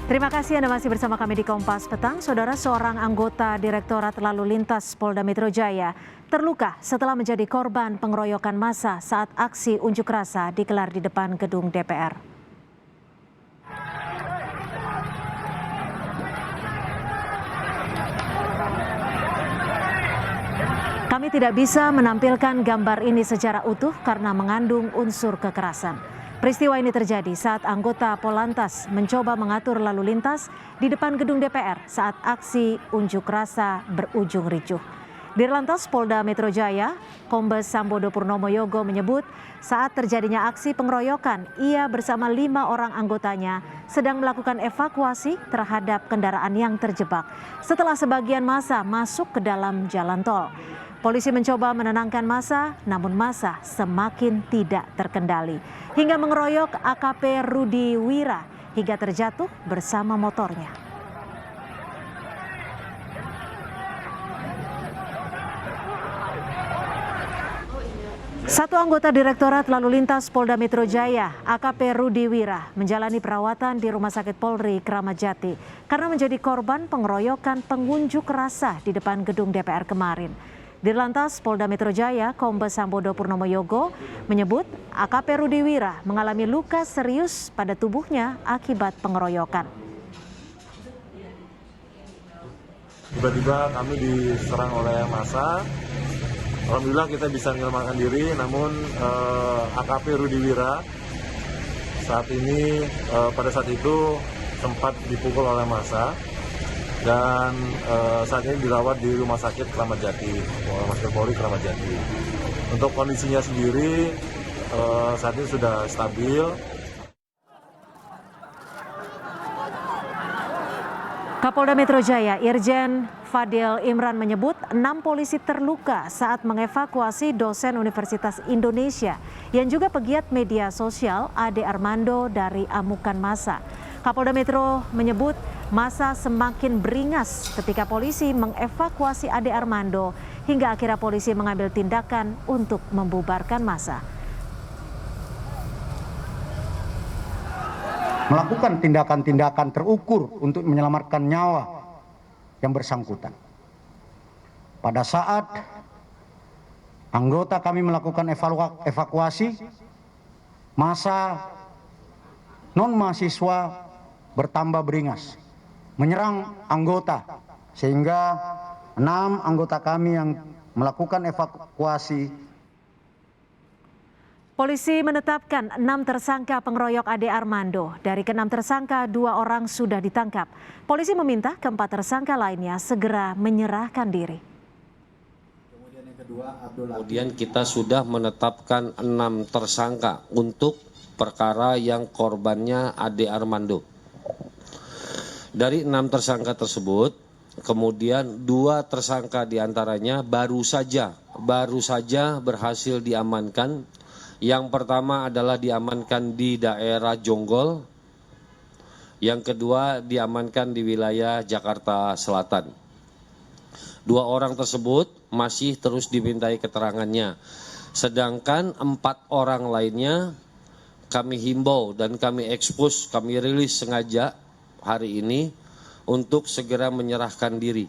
Terima kasih Anda masih bersama kami di Kompas Petang. Saudara, seorang anggota Direktorat Lalu Lintas Polda Metro Jaya terluka setelah menjadi korban pengeroyokan massa saat aksi unjuk rasa digelar di depan gedung DPR. Kami tidak bisa menampilkan gambar ini secara utuh karena mengandung unsur kekerasan. Peristiwa ini terjadi saat anggota Polantas mencoba mengatur lalu lintas di depan gedung DPR saat aksi unjuk rasa berujung ricuh. Dirlantas Polda Metro Jaya, Kombes Sambodo Purnomo Yogo menyebut saat terjadinya aksi pengeroyokan, ia bersama 5 orang anggotanya sedang melakukan evakuasi terhadap kendaraan yang terjebak setelah sebagian massa masuk ke dalam jalan tol. Polisi mencoba menenangkan massa, namun massa semakin tidak terkendali hingga mengeroyok AKP Rudi Wira hingga terjatuh bersama motornya. Satu anggota Direktorat Lalu Lintas Polda Metro Jaya, AKP Rudi Wira, menjalani perawatan di Rumah Sakit Polri Kramat Jati karena menjadi korban pengeroyokan pengunjuk rasa di depan gedung DPR kemarin. Dirlantas Polda Metro Jaya, Kombes Sambodo Purnomo Yogo menyebut AKP Rudi Wira mengalami luka serius pada tubuhnya akibat pengeroyokan. Tiba-tiba kami diserang oleh massa. Alhamdulillah kita bisa menyelamatkan diri, namun AKP Rudi Wira pada saat itu sempat dipukul oleh massa. Dan saat ini dirawat di Rumah Sakit Kramat Jati, Rumah Sakit Polri Kramat Jati. Untuk kondisinya sendiri saat ini sudah stabil. Kapolda Metro Jaya Irjen Fadil Imran menyebut 6 polisi terluka saat mengevakuasi dosen Universitas Indonesia yang juga pegiat media sosial Ade Armando dari amukan massa. Kapolda Metro menyebut massa semakin beringas ketika polisi mengevakuasi Ade Armando hingga akhirnya polisi mengambil tindakan untuk membubarkan massa. Melakukan tindakan-tindakan terukur untuk menyelamatkan nyawa yang bersangkutan. Pada saat anggota kami melakukan evakuasi, massa non-mahasiswa bertambah beringas, menyerang anggota, sehingga 6 anggota kami yang melakukan evakuasi. Polisi menetapkan 6 tersangka pengeroyok Ade Armando. Dari ke-6 tersangka, 2 orang sudah ditangkap. Polisi meminta ke-4 tersangka lainnya segera menyerahkan diri. Kemudian kita sudah menetapkan 6 tersangka untuk perkara yang korbannya Ade Armando. Dari 6 tersangka tersebut, kemudian 2 tersangka diantaranya baru saja berhasil diamankan. Yang pertama adalah diamankan di daerah Jonggol, yang kedua diamankan di wilayah Jakarta Selatan. 2 orang tersebut masih terus dimintai keterangannya, sedangkan 4 orang lainnya kami himbau dan kami ekspos, kami rilis sengaja hari ini untuk segera menyerahkan diri.